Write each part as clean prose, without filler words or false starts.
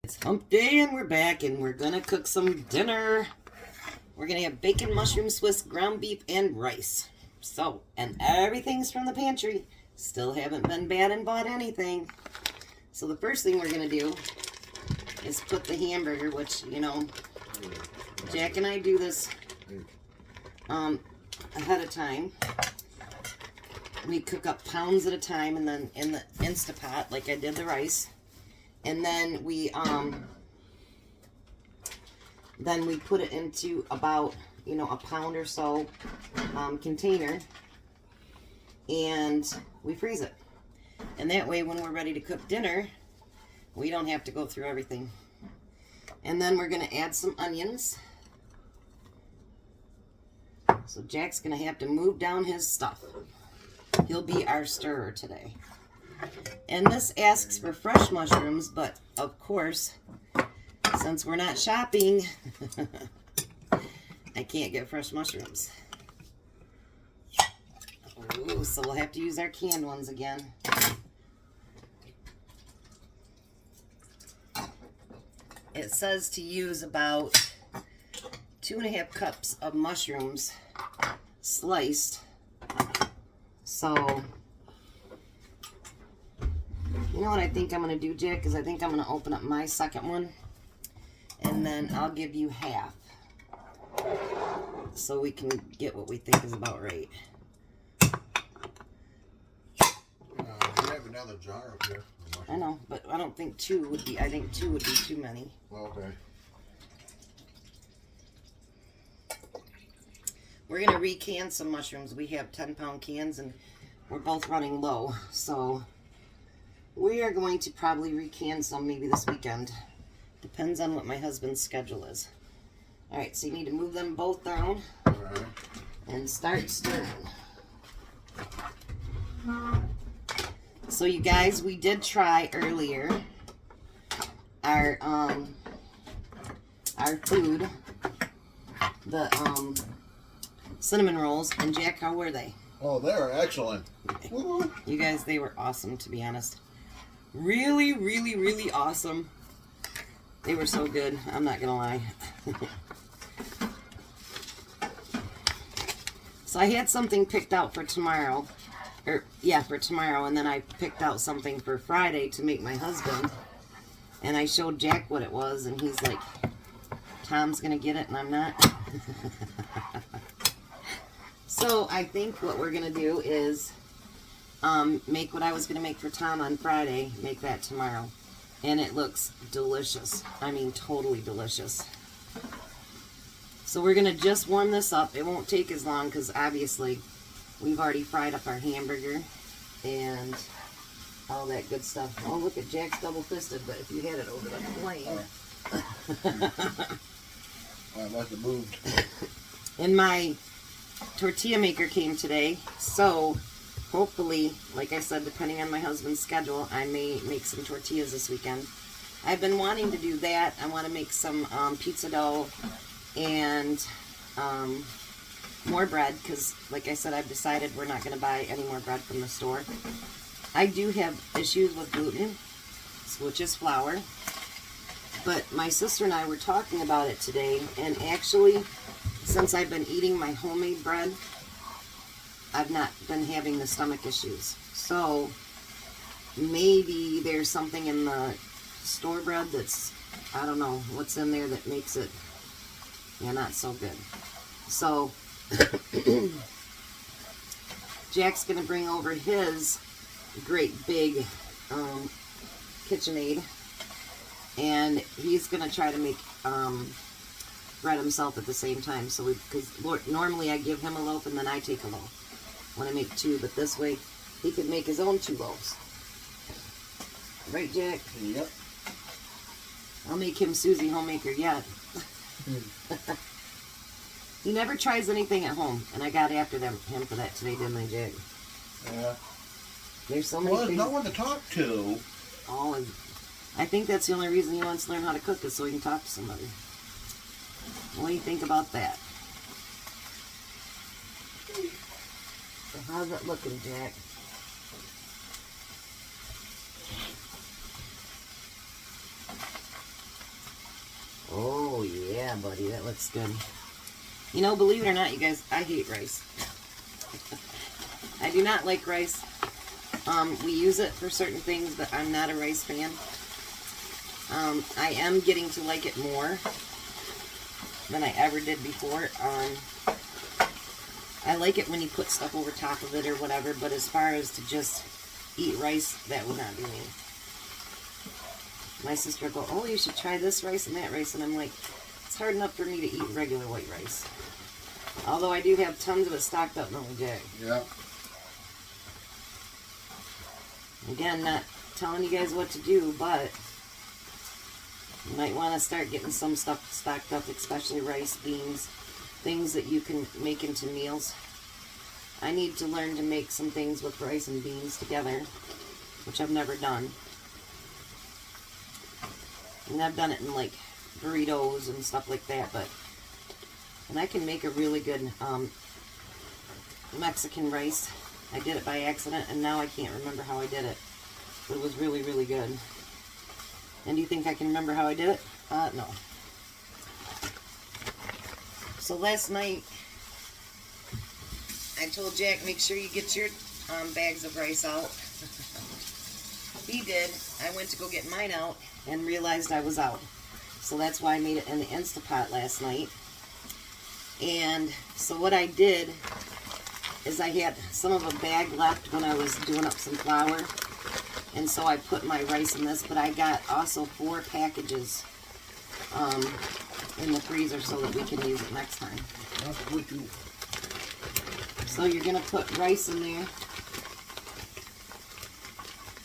It's hump day and we're back and we're gonna cook some dinner. We're gonna have bacon, mushroom, Swiss, ground beef, and rice. So, and everything's from the pantry. Still haven't been bad and bought anything. So the first thing we're gonna do is put the hamburger, which, you know, Jack and I do this ahead of time. We cook up pounds at a time, and then in the Instapot, like I did the rice. And then we put it into about, you know, a pound or so container, and we freeze it. And that way, when we're ready to cook dinner, we don't have to go through everything. And then we're going to add some onions. So Jack's going to have to move down his stuff. He'll be our stirrer today. And this asks for fresh mushrooms, but of course, since we're not shopping, I can't get fresh mushrooms. Ooh, so we'll have to use our canned ones again. It says to use about 2.5 cups of mushrooms sliced. So, you know what I think I'm going to do, Jack? Is I think I'm going to open up my second one, and then I'll give you half, so we can get what we think is about right. We have another jar up here. I know, but I don't think two would be. I think two would be too many. Okay. We're going to recan some mushrooms. We have 10-pound cans, and we're both running low, so we are going to probably recan some maybe this weekend. Depends on what my husband's schedule is. All right, so you need to move them both down and start stirring. So you guys, we did try earlier our food, the cinnamon rolls, and Jack, how were they? Oh, they're excellent. You guys, they were awesome, to be honest. Really, really, really awesome. They were so good, I'm not gonna lie. So I had something picked out for tomorrow. For tomorrow, and then I picked out something for Friday to make my husband. And I showed Jack what it was, and he's like, Tom's gonna get it, and I'm not. So I think what we're gonna do is make what I was gonna make for Tom on Friday, make that tomorrow. And it looks delicious. I mean, totally delicious. So we're gonna just warm this up. It won't take as long because obviously we've already fried up our hamburger and all that good stuff. Oh, look at Jack's double-fisted, but if you had it over the flame. I must have moved. And my tortilla maker came today, so hopefully, like I said, depending on my husband's schedule, I may make some tortillas this weekend. I've been wanting to do that. I want to make some pizza dough and more bread, because like I said, I've decided we're not going to buy any more bread from the store. I do have issues with gluten, which is flour, but my sister and I were talking about it today, and actually, since I've been eating my homemade bread, I've not been having the stomach issues. So maybe there's something in the store bread that's, I don't know what's in there that makes it, not so good. So Jack's going to bring over his great big KitchenAid, and he's going to try to make bread himself at the same time. So because normally I give him a loaf and then I take a loaf when I make two, but this way he can make his own 2 loaves. Right, Jack? Yep. I'll make him Susie homemaker yet. He never tries anything at home, and I got after him for that today, didn't I, Jack? Yeah. There's so many Well, there's things. no one to talk to. Oh, and I think that's the only reason he wants to learn how to cook, is so he can talk to somebody. What do you think about that? So how's it looking, Jack? Oh, yeah, buddy, that looks good. You know, believe it or not, you guys, I hate rice. I do not like rice. We use it for certain things, but I'm not a rice fan. I am getting to like it more than I ever did before. I like it when you put stuff over top of it or whatever, but as far as to just eat rice, that would not be me. My sister will go, oh, you should try this rice and that rice, and I'm like, it's hard enough for me to eat regular white rice. Although I do have tons of it stocked up, don't we, Jay? Yeah. Again, not telling you guys what to do, but you might want to start getting some stuff stocked up, especially rice, beans, things that you can make into meals. I need to learn to make some things with rice and beans together, which I've never done. And I've done it in like burritos and stuff like that, and I can make a really good Mexican rice. I did it by accident, and now I can't remember how I did it. But it was really, really good. And do you think I can remember how I did it? No. So last night, I told Jack, make sure you get your bags of rice out. He did. I went to go get mine out and realized I was out. So that's why I made it in the Instapot last night. And so what I did is I had some of a bag left when I was doing up some flour. And so I put my rice in this, but I got also 4 packages in the freezer so that we can use it next time. So you're going to put rice in there.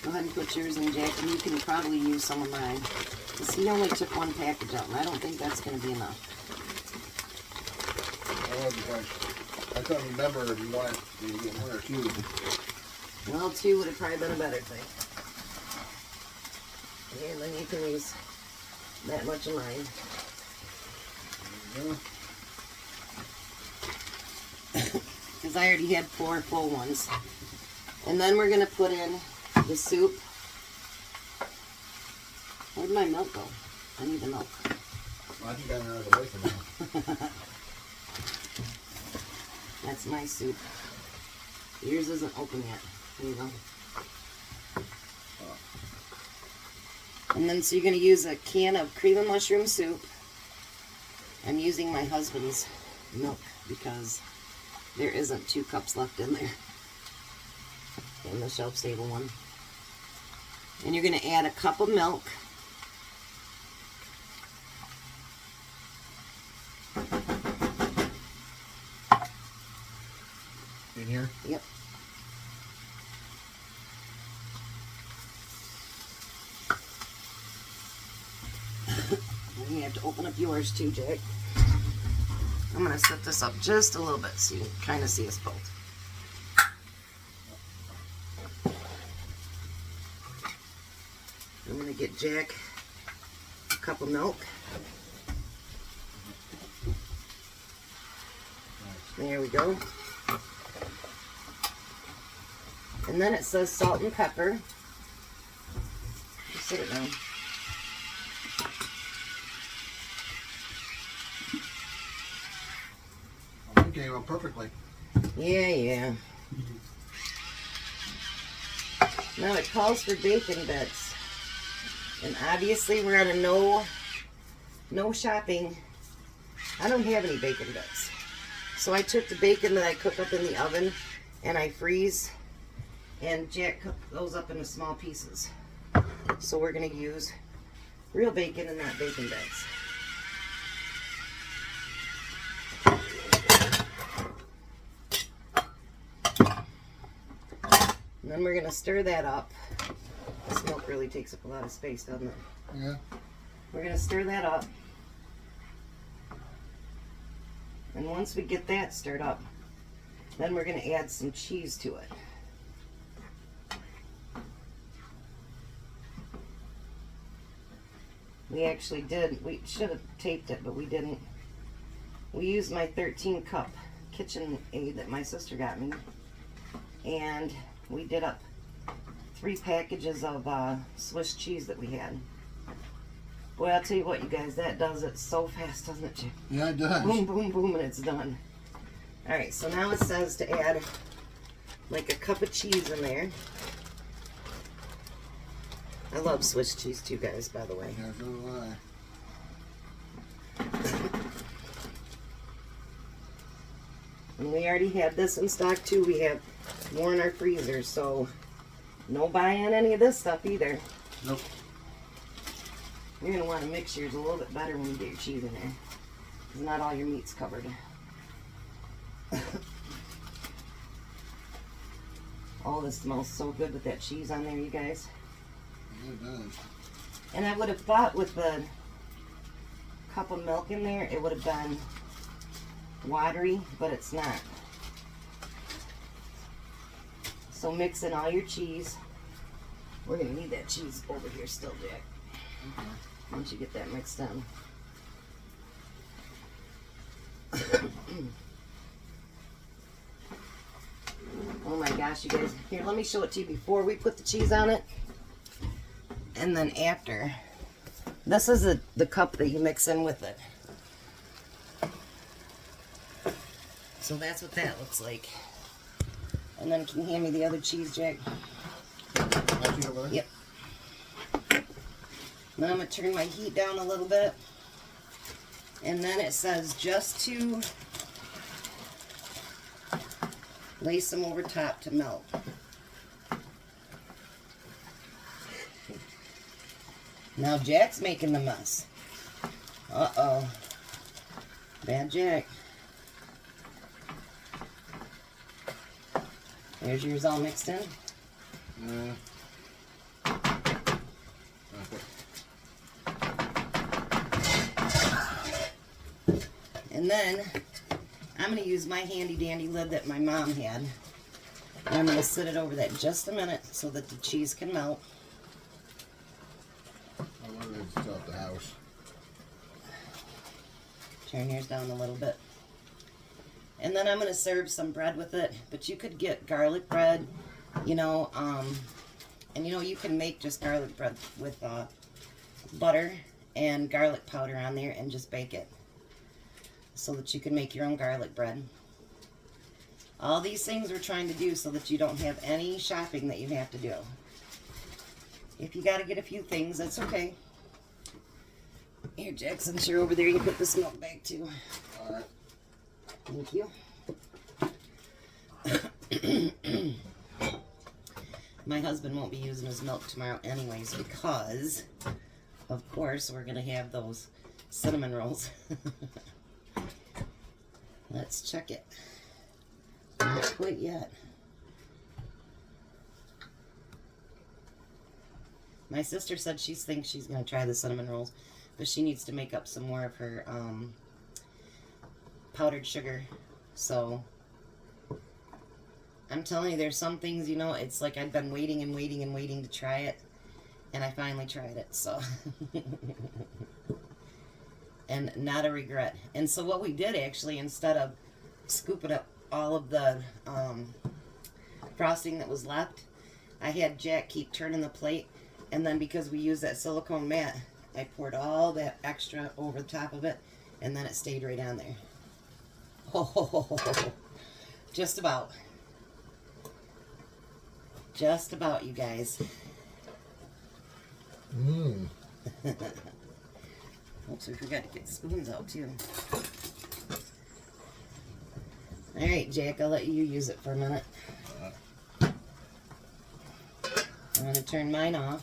Go ahead and put yours in, Jack, and you can probably use some of mine. Because he only took 1 package out, and I don't think that's going to be enough. I couldn't remember if you wanted to get 1 or 2. Well, 2 would have probably been a better thing. And then you can use that much of mine. Because I already had 4 full ones. And then we're going to put in the soup. Where'd my milk go? I need the milk. Well, I think I ran out of the way for now. That's my soup. Yours isn't open yet. Here you go. And then so you're going to use a can of cream and mushroom soup. I'm using my husband's milk because there isn't 2 cups left in there. In the shelf-stable one. And you're going to add a cup of milk. In here? Yep. And you have to open up yours too, Jack. I'm going to set this up just a little bit so you can kind of see us both. I'm going to get Jack a cup of milk. There we go. And then it says salt and pepper. Just set it down. It came out perfectly. Yeah. Now it calls for bacon bits. And obviously we're on a no shopping. I don't have any bacon bits. So I took the bacon that I cook up in the oven and I freeze, and Jack cooked those up into small pieces. So we're going to use real bacon and not bacon bits. And then we're going to stir that up. This milk really takes up a lot of space, doesn't it? Yeah. We're going to stir that up. And once we get that stirred up, then we're going to add some cheese to it. We actually did. We should have taped it, but we didn't. We used my 13-cup KitchenAid that my sister got me. And we did up 3 packages of Swiss cheese that we had. Boy, I'll tell you what, you guys, that does it so fast, doesn't it, Jim? Yeah, it does. Boom, boom, boom, and it's done. Alright, so now it says to add like a cup of cheese in there. I love Swiss cheese too, guys, by the way. Yeah, so do I. And we already had this in stock too. We have more in our freezer, so no buying any of this stuff either. Nope. You're going to want to mix yours a little bit better when you get your cheese in there, because not all your meat's covered. Oh, this smells so good with that cheese on there, you guys. Yeah, it does. And I would have thought with the cup of milk in there, it would have been watery, but it's not. So mix in all your cheese. We're going to need that cheese over here still, Jack. Okay. Once you get that mixed in. Oh my gosh, you guys. Here, let me show it to you before we put the cheese on it. And then after. This is the cup that you mix in with it. So that's what that looks like. And then can you hand me the other cheese, Jack? Yep. Then I'm going to turn my heat down a little bit. And then it says just to lay some over top to melt. Now Jack's making the mess. Uh-oh. Bad Jack. There's yours all mixed in. And then I'm going to use my handy dandy lid that my mom had. And I'm going to sit it over that just a minute so that the cheese can melt. I wonder if it's out the house. Turn yours down a little bit. And then I'm going to serve some bread with it. But you could get garlic bread, you know, and you know, you can make just garlic bread with butter and garlic powder on there and just bake it, so that you can make your own garlic bread. All these things we're trying to do so that you don't have any shopping that you have to do. If you got to get a few things, that's okay. Here, Jackson, sure over there you can put this milk bag too. All right. Thank you. My husband won't be using his milk tomorrow anyways because, of course, we're going to have those cinnamon rolls. Let's check it. Not quite yet. My sister said she thinks she's going to try the cinnamon rolls, but she needs to make up some more of her powdered sugar. So I'm telling you, there's some things, you know, it's like I've been waiting and waiting and waiting to try it, and I finally tried it, so and not a regret. And so what we did actually, instead of scooping up all of the frosting that was left, I had Jack keep turning the plate, and then because we used that silicone mat, I poured all that extra over the top of it, and then it stayed right on there. Oh, just about. Just about, you guys. Mmm. Oops, we forgot to get the spoons out too. Alright, Jack, I'll let you use it for a minute. I'm going to turn mine off.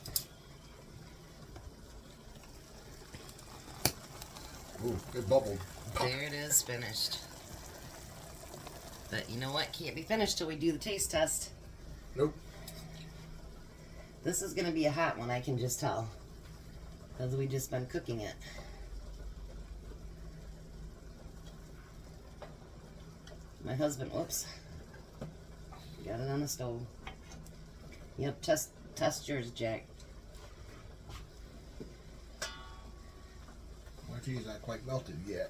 Ooh, it bubbled. There it is, finished. But you know what? Can't be finished till we do the taste test. Nope. This is going to be a hot one, I can just tell, because we've just been cooking it. My husband, whoops, got it on the stove. Yep, test yours, Jack. My cheese not quite melted yet.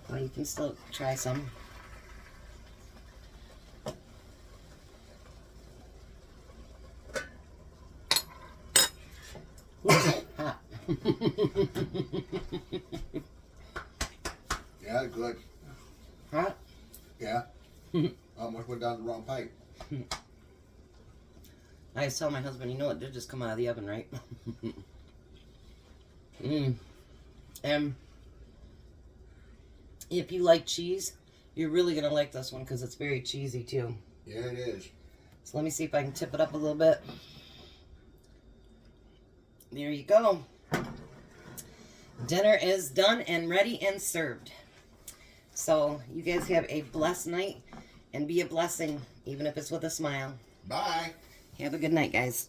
Well, you can still try some. Hot. Good. Huh? Yeah. Almost went down the wrong pipe. I always tell my husband, you know what, did just come out of the oven, right? If you like cheese, you're really going to like this one because it's very cheesy too. Yeah, it is. So let me see if I can tip it up a little bit. There you go. Dinner is done and ready and served. So you guys have a blessed night and be a blessing, even if it's with a smile. Bye. Have a good night, guys.